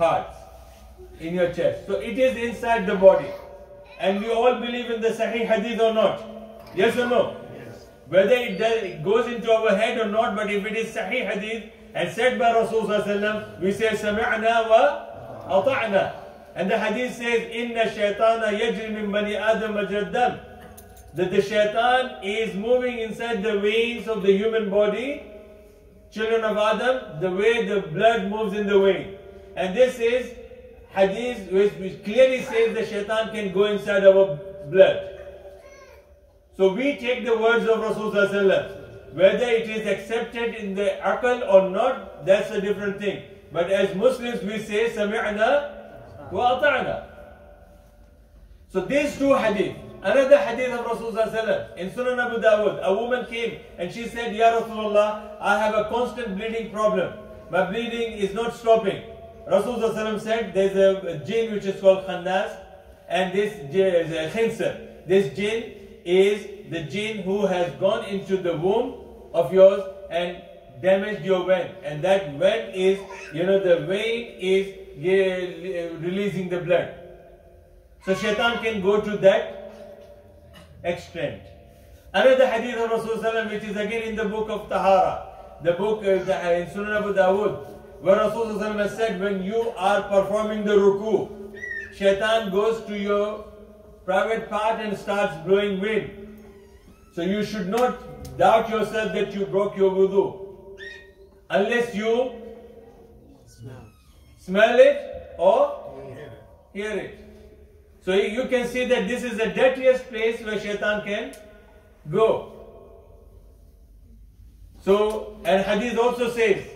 heart, in your chest. So it is inside the body. And we all believe in the Sahih Hadith or not? Yes or no? Yes. Whether it goes into our head or not, but if it is Sahih Hadith and said by Rasulullah, we say Sami'na wa ata'na. And the Hadith says, Inna shaitana yajri min bani Adam majra dam. That the shaitan is moving inside the veins of the human body, children of Adam, the way the blood moves in the vein. And this is Hadith which clearly says the shaitan can go inside our blood. So we take the words of Rasulullah. Whether it is accepted in the aql or not, that's a different thing. But as Muslims we say, Sami'na wa ata'na. So these two hadith. Another hadith of Rasulullah in Sunan Abu Dawud, a woman came and she said, Ya Rasulullah, I have a constant bleeding problem. My bleeding is not stopping. Rasulullah said, there's a jinn which is called Khannas, and this is a khinsar. This jinn is the jinn who has gone into the womb of yours and damaged your vein. And that vein is, the vein is releasing the blood. So shaitan can go to that extent. Another hadith of Rasulullah, which is again in the book of Tahara, the book in Sunan Abu Dawud, where Rasulullah said, when you are performing the ruku, shaitan goes to your private part and starts blowing wind. So you should not doubt yourself that you broke your wudu, unless you smell it or hear it. So you can see that this is the dirtiest place where shaitan can go. So, and hadith also says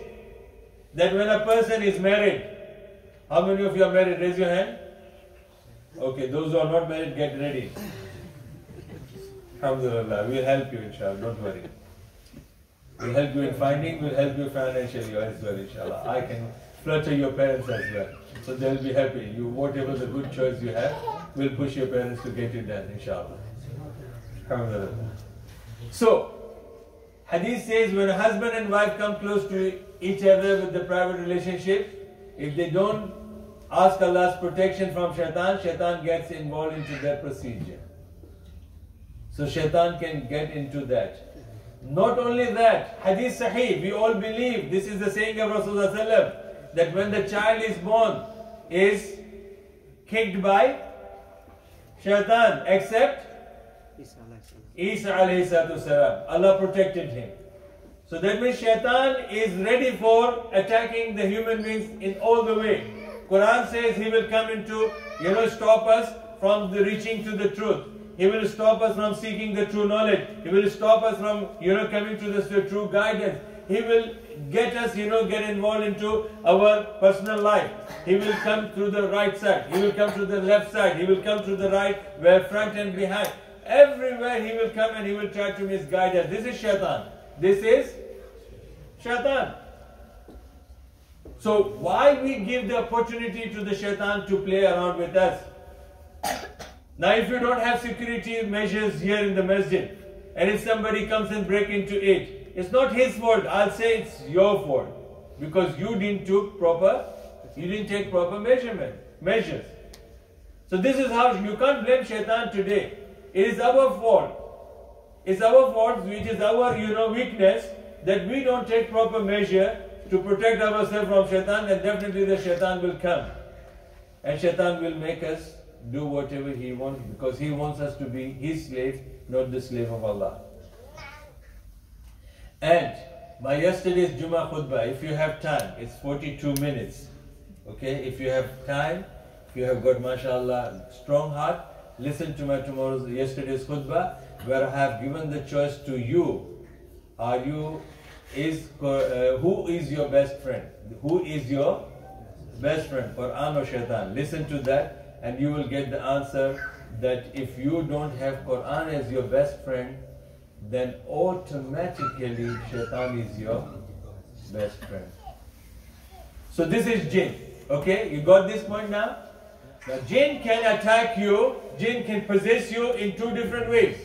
that when a person is married, how many of you are married? Raise your hand. Okay, those who are not married, get ready. Alhamdulillah, we'll help you inshallah, don't worry. We'll help you in finding, we'll help you financially as well inshallah. I can flutter your parents as well. So they'll be happy. You, whatever the good choice you have, we'll push your parents to get it done inshallah. Alhamdulillah. So, hadith says when a husband and wife come close to each other with the private relationship, if they don't ask Allah's protection from shaitan, shaitan gets involved into their procedure. So shaitan can get into that. Not only that, hadith sahih, we all believe, this is the saying of Rasulullah, that when the child is born, is kicked by shaitan, except Isa alayhi salatu salam. Allah protected him. So that means shaitan is ready for attacking the human beings in all the way. Quran says he will come into, stop us from reaching to the truth. He will stop us from seeking the true knowledge. He will stop us from, coming to the true guidance. He will get us, get involved into our personal life. He will come through the right side. He will come to the left side. He will come to the right, front and behind. Everywhere he will come and he will try to misguide us. This is shaitan. This is shaitan. So why we give the opportunity to the shaitan to play around with us? Now if you don't have security measures here in the masjid, and if somebody comes and break into it, it's not his fault. I'll say it's your fault, because you didn't take proper measures. So this is how you can't blame shaitan today. It is our fault. It's our fault, which is our weakness, that we don't take proper measure to protect ourselves from shaitan, and definitely the shaitan will come. And shaitan will make us do whatever he wants, because he wants us to be his slave, not the slave of Allah. And by yesterday's Jummah khutbah, if you have time, it's 42 minutes. Okay, if you have time, if you have got, mashallah, strong heart, listen to my yesterday's khutbah, where I have given the choice to you. Who is your best friend? Who is your best friend? Quran or shaitan? Listen to that and you will get the answer that if you don't have Quran as your best friend, then automatically shaitan is your best friend. So this is jinn. Okay, you got this point now? Now jinn can attack you, jinn can possess you in two different ways.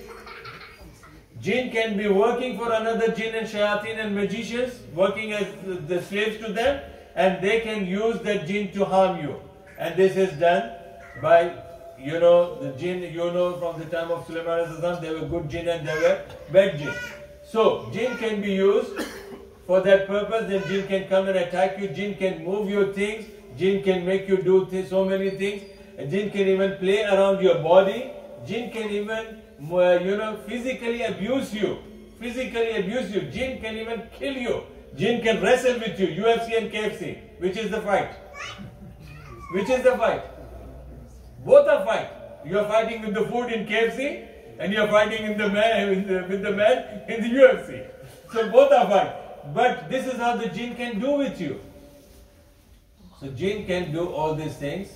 Jinn can be working for another jinn and shayateen and magicians, working as the slaves to them, and they can use that jinn to harm you. And this is done by, the jinn, from the time of Sulaiman, there were good jinn and there were bad jinn. So, jinn can be used for that purpose. Then jinn can come and attack you, jinn can move your things, jinn can make you do so many things, and jinn can even play around your body, jinn can even, physically abuse you. Jinn can even kill you. Jinn can wrestle with you. UFC and KFC. Which is the fight? Both are fight. You are fighting with the food in KFC and you are fighting with the man in the UFC. So both are fight. But this is how the jinn can do with you. So jinn can do all these things,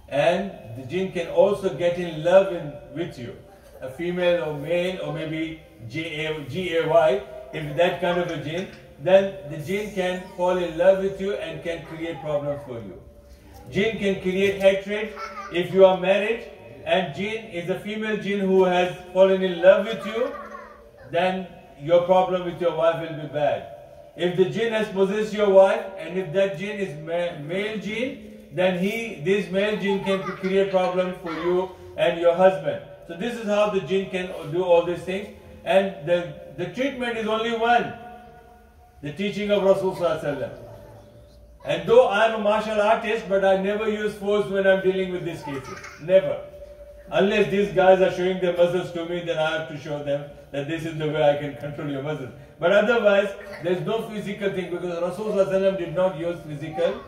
and the jinn can also get in love with you. A female or male, or maybe G-A-Y, if that kind of a jinn, then the jinn can fall in love with you and can create problems for you. Jinn can create hatred if you are married, and jinn is a female jinn who has fallen in love with you, then your problem with your wife will be bad. If the jinn has possessed your wife, and if that jinn is male jinn, then this male jinn can create problems for you and your husband. So this is how the jinn can do all these things. And the treatment is only one. The teaching of Rasul Sallallahu Alaihi Wasallam. And though I am a martial artist, but I never use force when I am dealing with these cases. Never. Unless these guys are showing their muscles to me, then I have to show them that this is the way I can control your muscles. But otherwise, there is no physical thing, because Rasul Sallallahu Alaihi Wasallam did not use physical.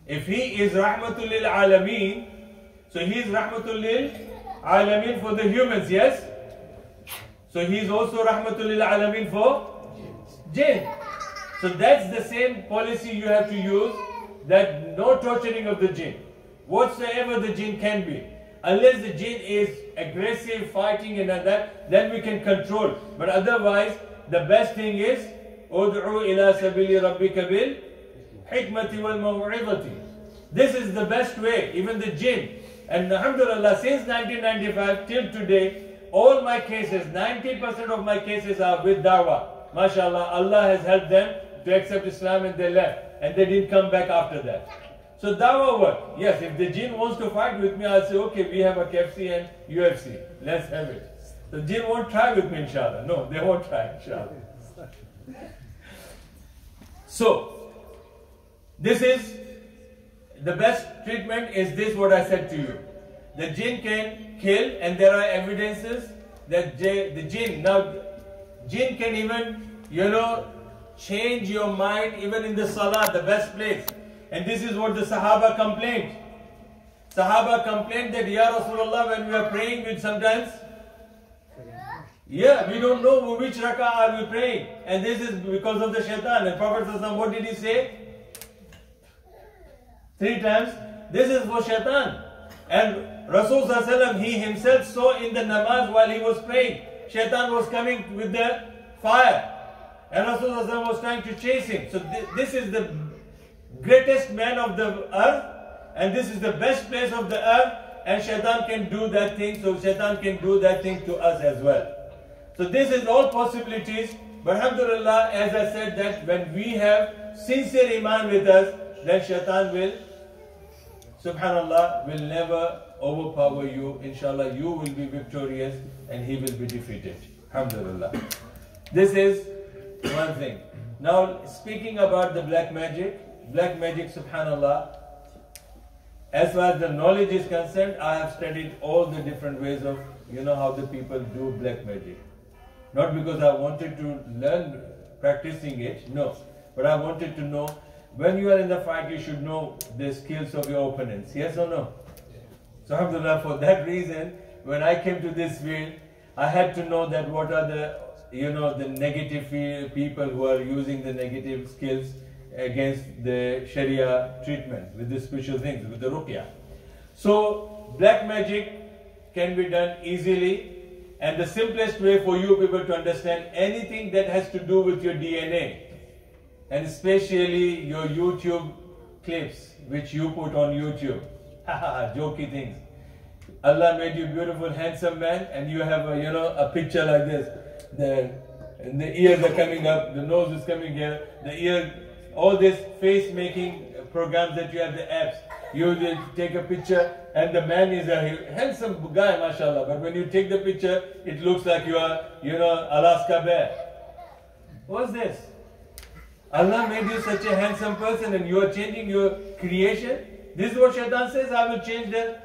If he is Rahmatul Lil Alameen, so he is Rahmatul Lil Alameen for the humans, yes? So he is also Rahmatul Lil Alameen for jinn. So that's the same policy you have to use, that no torturing of the jinn, whatsoever the jinn can be. Unless the jinn is aggressive, fighting and that, then we can control. But otherwise, the best thing is, Ud'u ila sabili rabbika bil hikmati wal maw'izati. This is the best way, even the jinn. And alhamdulillah, since 1995 till today, all my cases, 90% of my cases are with da'wah. MashaAllah, Allah has helped them to accept Islam and they left. And they didn't come back after that. So da'wah work. Yes, if the jinn wants to fight with me, I'll say, okay, we have a KFC and UFC. Let's have it. The jinn won't try with me, inshallah. No, they won't try, inshallah. So, this is, the best treatment is this, what I said to you. The jinn can kill, and there are evidences that the jinn can even, change your mind even in the salah, the best place. And this is what the Sahaba complained. Sahaba complained that, Ya Rasulullah, when we are praying, we sometimes, we don't know which rak'ah are we praying. And this is because of the shaitan. And Prophet ﷺ, what did he say? 3 times. This is for shaitan. And Rasul ﷺ, he himself saw in the namaz while he was praying, shaitan was coming with the fire. And Rasul ﷺ was trying to chase him. So this is the greatest man of the earth. And this is the best place of the earth. And shaitan can do that thing. So shaitan can do that thing to us as well. So this is all possibilities. But alhamdulillah, as I said, that when we have sincere iman with us, then shaitan will, subhanallah, will never overpower you. Inshallah, you will be victorious and he will be defeated. Alhamdulillah. This is one thing. Now, speaking about the black magic, subhanallah, as far as the knowledge is concerned, I have studied all the different ways of, how the people do black magic. Not because I wanted to learn practicing it, no. But I wanted to know, when you are in the fight, you should know the skills of your opponents, yes or no? So alhamdulillah, for that reason, when I came to this field, I had to know that what are the, the negative people who are using the negative skills against the Sharia treatment, with the spiritual things, with the Ruqiyya. So, black magic can be done easily. And the simplest way for you people to understand anything that has to do with your DNA, and especially your YouTube clips, which you put on YouTube, jokey things. Allah made you beautiful, handsome man, and you have a picture like this. The ears are coming up, the nose is coming here, the ear all these face making programs that you have, the apps. You will take a picture and the man is a handsome guy, mashallah, but when you take the picture, it looks like you are, Alaska bear. What's this? Allah made you such a handsome person and you are changing your creation. This is what Shaitan says, I will change the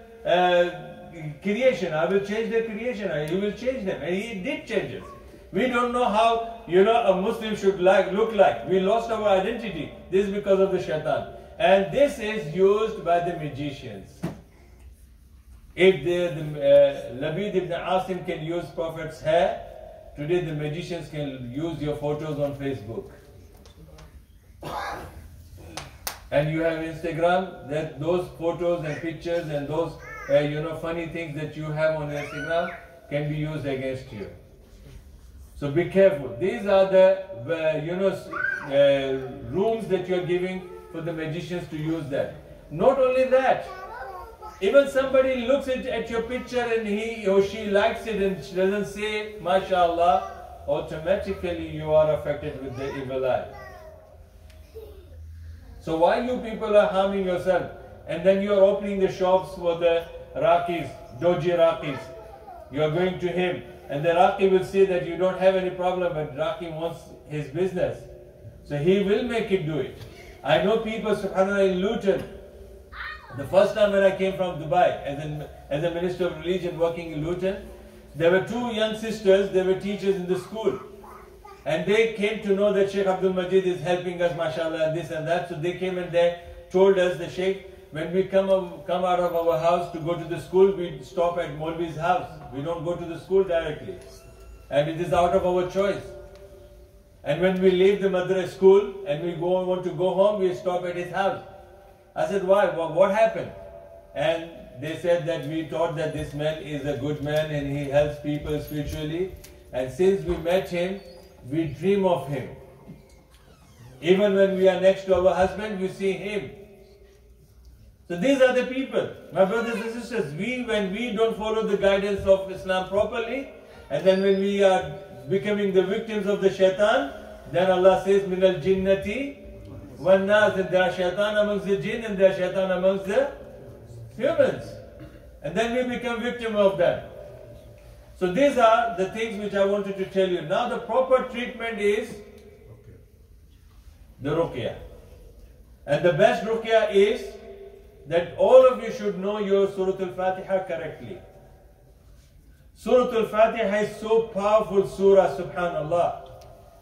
creation. I will change the creation. You will change them. And he did change us. We don't know how, a Muslim should look like. We lost our identity. This is because of the Shaitan. And this is used by the magicians. If Labid ibn Asim can use Prophet's hair, today the magicians can use your photos on Facebook. And you have Instagram, that those photos and pictures and those funny things that you have on Instagram can be used against you. So be careful. These are the rooms that you are giving for the magicians to use that. Not only that, even somebody looks at your picture and he or she likes it and she doesn't say MashaAllah, automatically you are affected with the evil eye. So why you people are harming yourself? And then you are opening the shops for the Raqis, Doji Raqis. You are going to him and the Raqi will say that you don't have any problem, but Raqi wants his business. So he will make it do it. I know people, subhanAllah, in Luton. The first time when I came from Dubai as a minister of religion working in Luton, there were two young sisters, they were teachers in the school. And they came to know that Sheikh Abdul Majid is helping us, mashallah, and this and that. So they came and they told us, the Sheikh, when we come out of our house to go to the school, we stop at Maulvi's house. We don't go to the school directly. And it is out of our choice. And when we leave the Madrasa school and we want to go home, we stop at his house. I said, why? What happened? And they said that we thought that this man is a good man and he helps people spiritually. And since we met him, we dream of him. Even when we are next to our husband, we see him. So these are the people. My brothers and sisters, when we don't follow the guidance of Islam properly, and then when we are becoming the victims of the shaitan, then Allah says, Min al jinnati wan nas, and there are shaitan amongst the jinn and there are shaitan amongst the humans. And then we become victim of them. So these are the things which I wanted to tell you. Now the proper treatment is the ruqya. And the best ruqya is that all of you should know your Surah Al-Fatiha correctly. Surah Al-Fatiha is so powerful surah, subhanallah.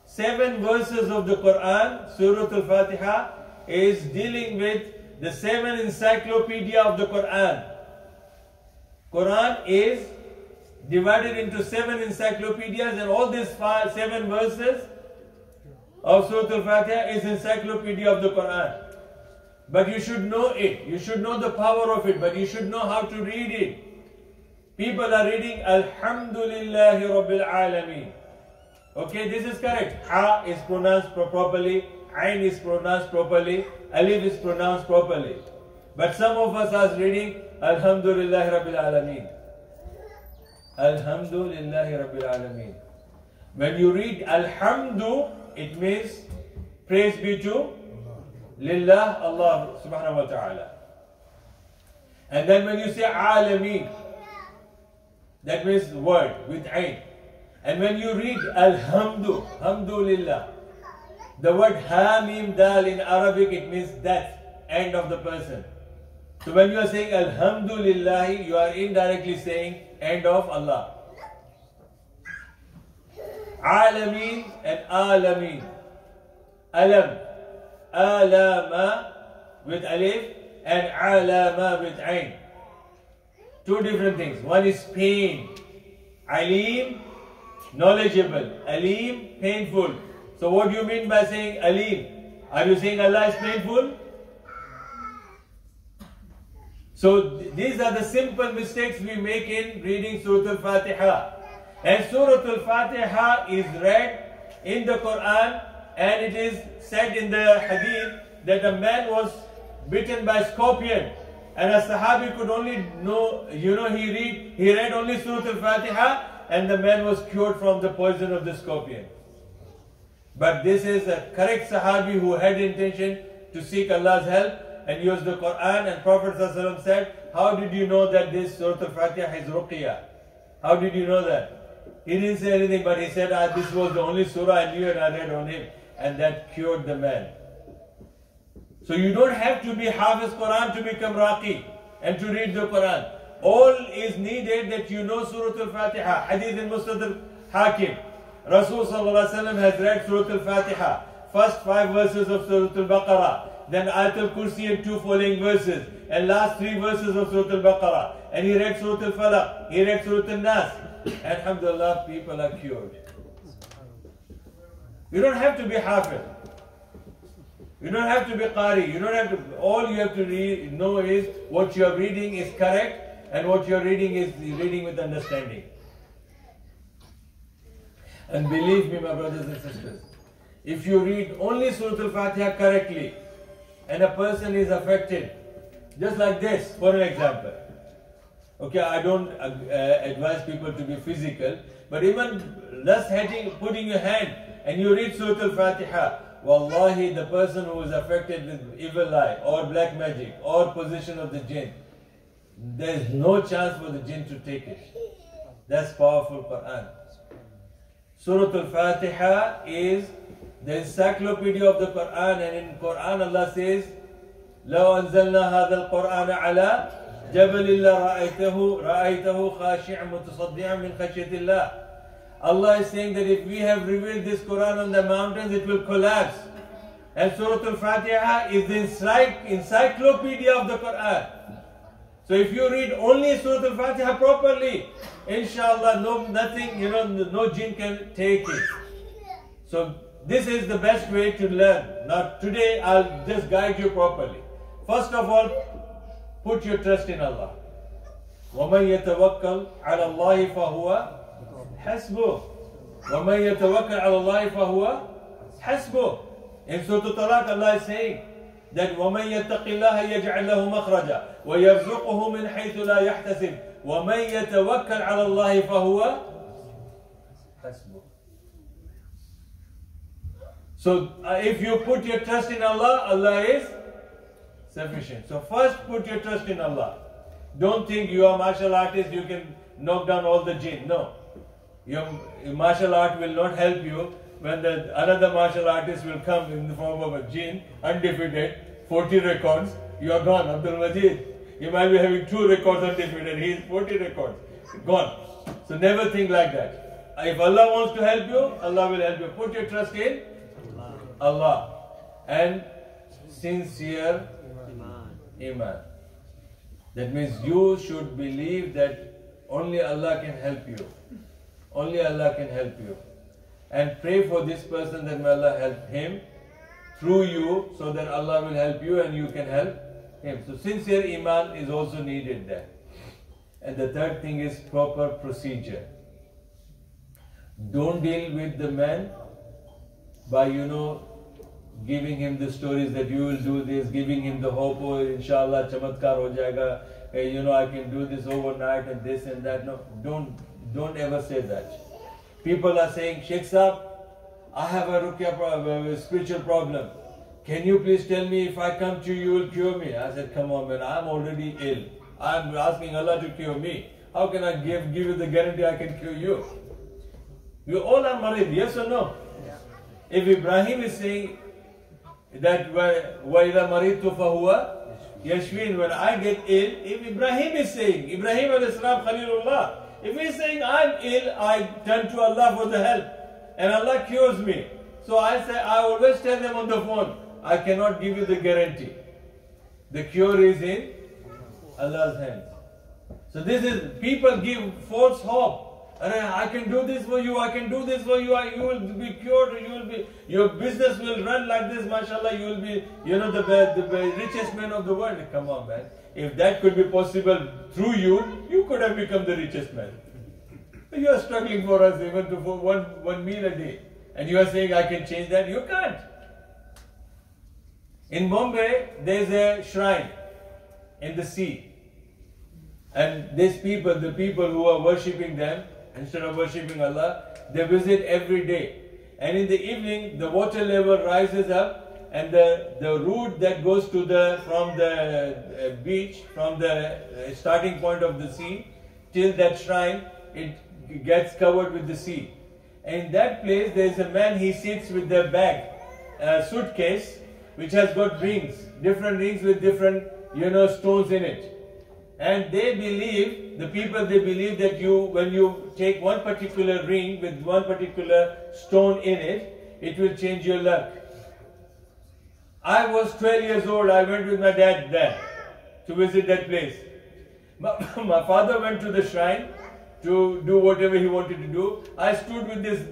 7 verses of the Quran, Surah Al-Fatiha, is dealing with the 7 encyclopedia of the Quran. Quran is divided into 7 encyclopedias, and all these 7 verses of Surah Al-Fatiha is encyclopedia of the Quran. But you should know it. You should know the power of it, but you should know how to read it. People are reading Alhamdulillahi Rabbil Alameen. Okay, this is correct. Ha is pronounced properly, Ain is pronounced properly, Alif is pronounced properly. But some of us are reading Alhamdulillahi Rabbil Alameen. Alhamdulillahi Rabbil Alameen. When you read Alhamdu, it means praise be to Lillah, Allah subhanahu wa ta'ala. And then when you say Alameen, that means word with Ain. And when you read Alhamdu, Hamdulillah, the word Ha Mim Dal in Arabic, it means death, end of the person. So when you are saying Alhamdulillah, you are indirectly saying end of Allah. Alameen and Alameen. Alam, Alama with Alif and Alama with Ain. Two different things. One is pain. Alim, knowledgeable. Alim, painful. So what do you mean by saying Alim? Are you saying Allah is painful? So these are the simple mistakes we make in reading Surah Al-Fatiha. And Surah Al-Fatiha is read in the Quran, and it is said in the Hadith that a man was bitten by a scorpion, and a Sahabi could only know, he read only Surah Al-Fatiha, and the man was cured from the poison of the scorpion. But this is a correct Sahabi who had intention to seek Allah's help and use the Quran, and Prophet ﷺ said, how did you know that this Surah Al-Fatiha is Ruqiyya? How did you know that? He didn't say anything, but he said, this was the only surah I knew and I read on him, and that cured the man. So you don't have to be Hafiz Quran to become Raqi and to read the Quran. All is needed that you know Surah Al-Fatiha. Hadith in Musnad al-Hakim. Rasul Sallallahu Alaihi Wasallam has read Surah Al-Fatiha, first 5 verses of Surah Al-Baqarah, then Ayat al-Kursi and 2 following verses, and last 3 verses of Surah Al-Baqarah. And he read Surah Al-Falaq, he read Surah Al-Nas. Alhamdulillah, people are cured. You don't have to be Hafiz. You don't have to be Qari. You don't have to. All you have to know is what you are reading is correct, and what you are reading is reading with understanding. And believe me, my brothers and sisters, if you read only Surah Al-Fatiha correctly, and a person is affected, just like this, for an example. Okay, I don't advise people to be physical, but even just putting your hand and you read Surah Al-Fatiha, wallahi, the person who is affected with evil eye or black magic or possession of the jinn, there is no chance for the jinn to take it. That's powerful Quran. Surah Al-Fatiha is the encyclopedia of the Quran, and in Quran Allah says, لو أنزلنا هذا القرآن على جبل رأيته خاشعا متصدعا من خشية الله. Allah is saying that if we have revealed this Quran on the mountains, it will collapse. And Surah Al-Fatiha is the encyclopedia of the Quran. So if you read only Surah Al-Fatiha properly, inshallah, no jinn can take it. So this is the best way to learn. Now today I'll just guide you properly. First of all, put your trust in Allah. وَمَنْ يَتَوَكَّلْ عَلَى اللَّهِ فَهُوَ حَسْبُهُ. وَمَنْ يَتَوَكَّلْ عَلَى اللَّهِ فَهُوَ حَسْبُهُ. In Surah Al-Talaq, Allah is saying that وَمَنْ يَتَّقِ اللَّهَ يَجْعَلْ لَهُ مَخْرَجًا وَيَرْزُقُهُ مِنْ حَيْثُ لَا يَحْتَسِبُ وَمَنْ يَتَوَكَّلْ عَلَى اللَّهِ فَهُوَ حَسْبُهُ. So if you put your trust in Allah, Allah is sufficient. So first put your trust in Allah. Don't think you are a martial artist, you can knock down all the jinn. No. Your martial art will not help you when another martial artist will come in the form of a jinn, undefeated, 40 records. You are gone, Abdul Majid. You might be having 2 records undefeated. He is 40 records. Gone. So never think like that. If Allah wants to help you, Allah will help you. Put your trust in Allah. And sincere Iman. That means you should believe that only Allah can help you. Only Allah can help you. And pray for this person that may Allah help him through you, so that Allah will help you and you can help him. So sincere Iman is also needed there. And the third thing is proper procedure. Don't deal with the man by, giving him the stories that you will do this, giving him the hope, oh, inshallah, chamatkar ho jayega, hey, I can do this overnight and this and that. No, don't ever say that. People are saying, Sheikh Sahab, I have a ruqya spiritual problem. Can you please tell me if I come to you, you will cure me? I said, come on man, I'm already ill. I'm asking Allah to cure me. How can I give you the guarantee I can cure you? You all are marid, yes or no? Yeah. If Ibrahim is saying that وَإِذَا مَرِضْتُ فَهُوَ يَشْفِينِ, when I get ill, if Ibrahim is saying, Ibrahim al-Islam Khalilullah, if he is saying I'm ill, I turn to Allah for the help and Allah cures me. So I always tell them on the phone, I cannot give you the guarantee. The cure is in Allah's hands. So this is, people give false hope. I can do this for you, I can do this for you, you will be cured, your business will run like this, mashallah, you will be, the richest man of the world. Come on, man. If that could be possible through you, you could have become the richest man. You are struggling for us even to one meal a day. And you are saying, I can change that? You can't. In Bombay, there is a shrine in the sea. And these people, the people who are worshipping them, instead of worshipping Allah, they visit every day. and in the evening the water level rises up, and the route that goes to from the beach, from the starting point of the sea till that shrine, it gets covered with the sea. And in that place there is a man, he sits with the bag, a suitcase which has got rings, different rings with different stones in it. And they believe, the people, they believe that when you take one particular ring with one particular stone in it, it will change your luck. I was 12 years old, I went with my dad there to visit that place. My father went to the shrine to do whatever he wanted to do. I stood with this